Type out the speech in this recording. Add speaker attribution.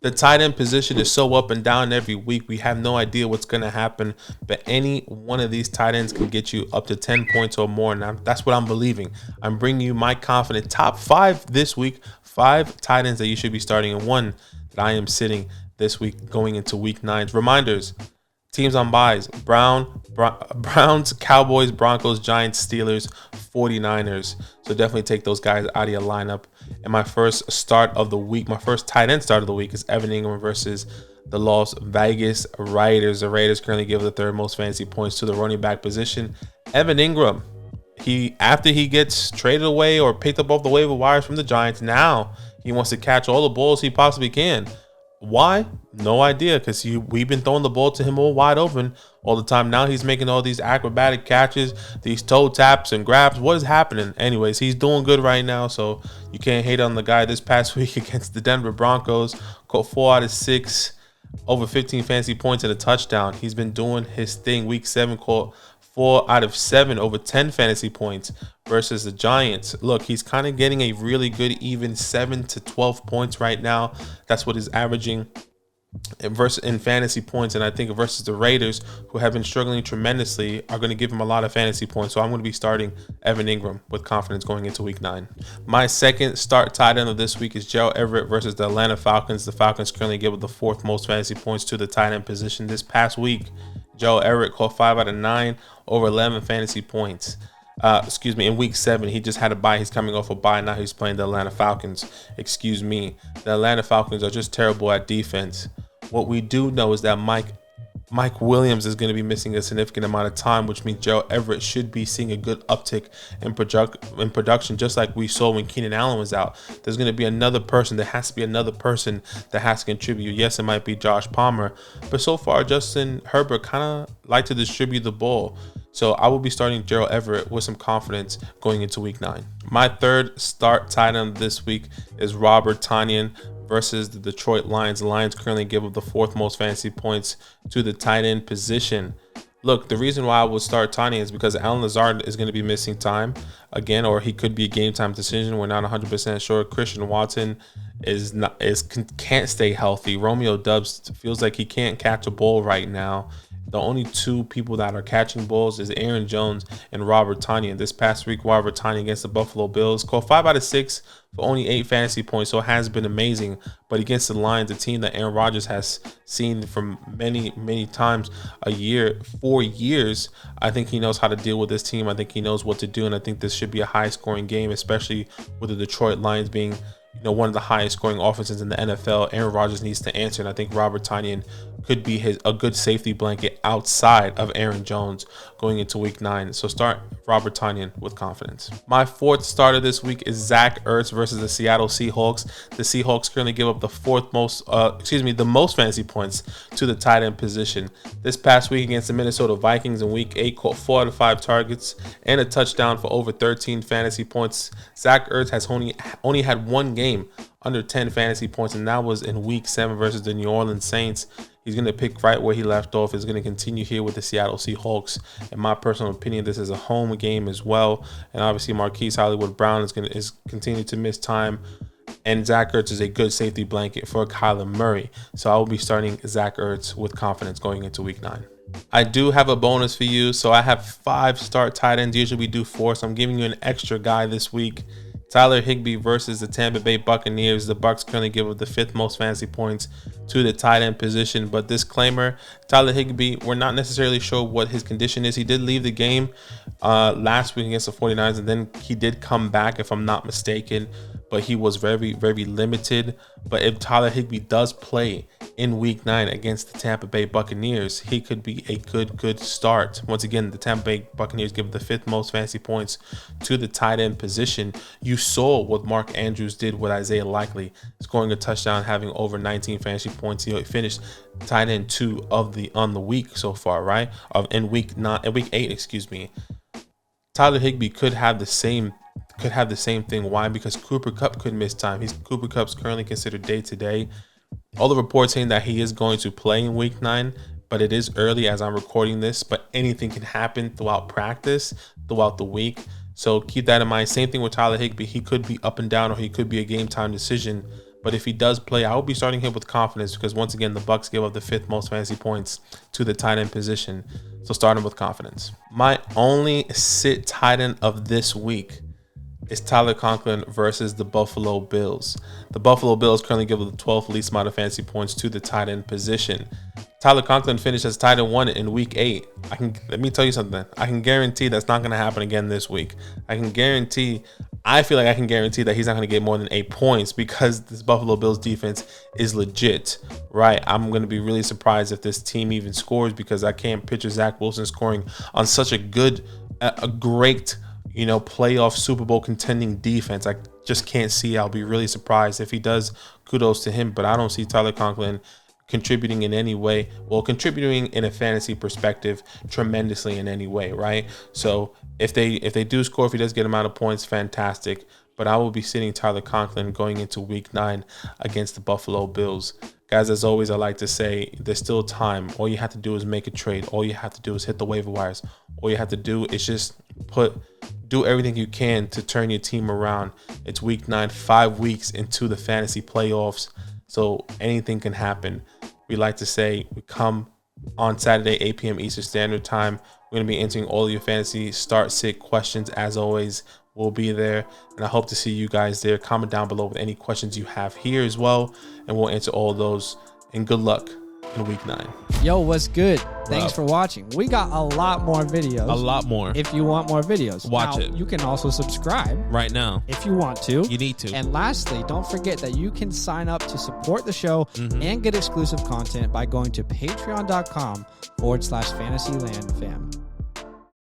Speaker 1: The tight end position is so up and down every week. We have no idea what's going to happen, but any one of these tight ends can get you up to 10 points or more. And that's what I'm believing. I'm bringing you my confident top 5 this week, 5 tight ends that you should be starting, and 1 that I am sitting this week going into week 9. Reminders, teams on buys: Browns, Cowboys, Broncos, Giants, Steelers, 49ers. So definitely take those guys out of your lineup. And my first start of the week, my first tight end start of the week is Evan Ingram versus the Las Vegas Raiders. The Raiders currently give the 3rd most fantasy points to the running back position. Evan Ingram, after he gets traded away or picked up off the waiver wires from the Giants, now he wants to catch all the balls he possibly can. Why? No idea, because we've been throwing the ball to him all wide open all the time. Now he's making all these acrobatic catches, these toe taps and grabs. What is happening? Anyways, he's doing good right now, so you can't hate on the guy. This past week against the Denver Broncos, caught 4 out of 6, over 15 fantasy points and a touchdown. He's been doing his thing. Week 7, caught 4 out of 7, over 10 fantasy points versus the Giants. Look, he's kind of getting a really good even 7 to 12 points right now. That's what he's averaging in fantasy points. And I think versus the Raiders, who have been struggling tremendously, are going to give him a lot of fantasy points. So I'm going to be starting Evan Ingram with confidence going into week 9. My second start tight end of this week is Gerald Everett versus the Atlanta Falcons. The Falcons currently give the 4th most fantasy points to the tight end position. This past week, Gerald Everett caught 5 out of 9, over 11 fantasy points. In week 7, he just had a bye. He's coming off a bye. Now he's playing the Atlanta Falcons. The Atlanta Falcons are just terrible at defense. What we do know is that Mike Williams is going to be missing a significant amount of time, which means Gerald Everett should be seeing a good uptick in production, just like we saw when Keenan Allen was out. There's going to be another person. There has to be another person that has to contribute. Yes, it might be Josh Palmer, but so far Justin Herbert kind of like to distribute the ball. So I will be starting Gerald Everett with some confidence going into week 9. My third start tight end this week is Robert Tonyan versus the Detroit Lions. The Lions currently give up the 4th most fantasy points to the tight end position. Look, the reason why I would start Tonyan is because Allen Lazard is going to be missing time again, or he could be a game time decision. We're not 100% sure. Christian Watson can't stay healthy. Romeo Doubs feels like he can't catch a ball right now. The only 2 people that are catching balls is Aaron Jones and Robert Tonyan. This past week, Robert Tonyan against the Buffalo Bills caught 5 out of 6 for only 8 fantasy points, so it has been amazing. But against the Lions, a team that Aaron Rodgers has seen from many, many times a year, 4 years, I think he knows how to deal with this team. I think he knows what to do, and I think this should be a high-scoring game, especially with the Detroit Lions being one of the highest scoring offenses in the NFL. Aaron Rodgers needs to answer, and I think Robert Tonyan could be a good safety blanket outside of Aaron Jones going into week 9. So start Robert Tonyan with confidence. My fourth starter this week is Zach Ertz versus the Seattle Seahawks. The Seahawks currently give up the most fantasy points to the tight end position. This past week against the Minnesota Vikings in week 8, caught 4 out of 5 targets and a touchdown for over 13 fantasy points. Zach Ertz has only had 1 game under 10 fantasy points, and that was in week 7 versus the New Orleans Saints. He's going to pick right where he left off. He's going to continue here with the Seattle Seahawks. In my personal opinion, this is a home game as well. And obviously, Marquise Hollywood Brown is continuing to miss time. And Zach Ertz is a good safety blanket for Kyler Murray. So I will be starting Zach Ertz with confidence going into week 9. I do have a bonus for you. So I have 5 start tight ends. Usually we do 4. So I'm giving you an extra guy this week. Tyler Higbee versus the Tampa Bay Buccaneers. The Bucs currently give up the 5th most fantasy points to the tight end position. But disclaimer, Tyler Higbee, we're not necessarily sure what his condition is. He did leave the game last week against the 49ers, and then he did come back, if I'm not mistaken. But he was very, very limited. But if Tyler Higbee does play in week 9 against the Tampa Bay Buccaneers, he could be a good start. Once again, the Tampa Bay Buccaneers give the 5th most fantasy points to the tight end position. You saw what Mark Andrews did with Isaiah Likely, scoring a touchdown, having over 19 fantasy points. He finished tight end 2 on the week so far, right? In week 8, Tyler Higbee could have the same thing. Why? Because Cooper Kupp could miss time. Cooper Kupp's currently considered day-to-day. All the reports saying that he is going to play in week 9, but it is early as I'm recording this. But anything can happen throughout practice, throughout the week. So keep that in mind. Same thing with Tyler Higbee. He could be up and down, or he could be a game time decision. But if he does play, I will be starting him with confidence because once again, the Bucks give up the 5th most fantasy points to the tight end position. So start him with confidence. My only sit tight end of this week is Tyler Conklin versus the Buffalo Bills. The Buffalo Bills currently give the 12th least amount of fantasy points to the tight end position. Tyler Conklin finished as tight end 1 in week 8. Let me tell you something. I can guarantee that's not going to happen again this week. I feel like I can guarantee that he's not going to get more than 8 points because this Buffalo Bills defense is legit, right? I'm going to be really surprised if this team even scores because I can't picture Zach Wilson scoring on such a great, playoff Super Bowl contending defense. I just can't see. I'll be really surprised if he does. Kudos to him, but I don't see Tyler Conklin contributing in any way. Well, contributing in a fantasy perspective tremendously in any way, right? So if they do score, if he does get amount of points, fantastic. But I will be sitting Tyler Conklin going into week 9 against the Buffalo Bills. Guys, as always, I like to say there's still time. All you have to do is make a trade. All you have to do is hit the waiver wires. All you have to do is just do everything you can to turn your team around. It's week 9, 5 weeks into the fantasy playoffs. So anything can happen. We like to say we come on Saturday, 8 p.m. Eastern Standard Time. We're going to be answering all of your fantasy start-sit questions. As always, we'll be there. And I hope to see you guys there. Comment down below with any questions you have here as well. And we'll answer all of those. And good luck in week 9.
Speaker 2: Yo, what's good? Thanks for watching. We got a lot more videos.
Speaker 3: A lot more.
Speaker 2: If you want more videos,
Speaker 3: watch it.
Speaker 2: You can also subscribe
Speaker 3: right now
Speaker 2: if you want to.
Speaker 3: You need to.
Speaker 2: And lastly, don't forget that you can sign up to support the show and get exclusive content by going to patreon.com/FantasyLand fam.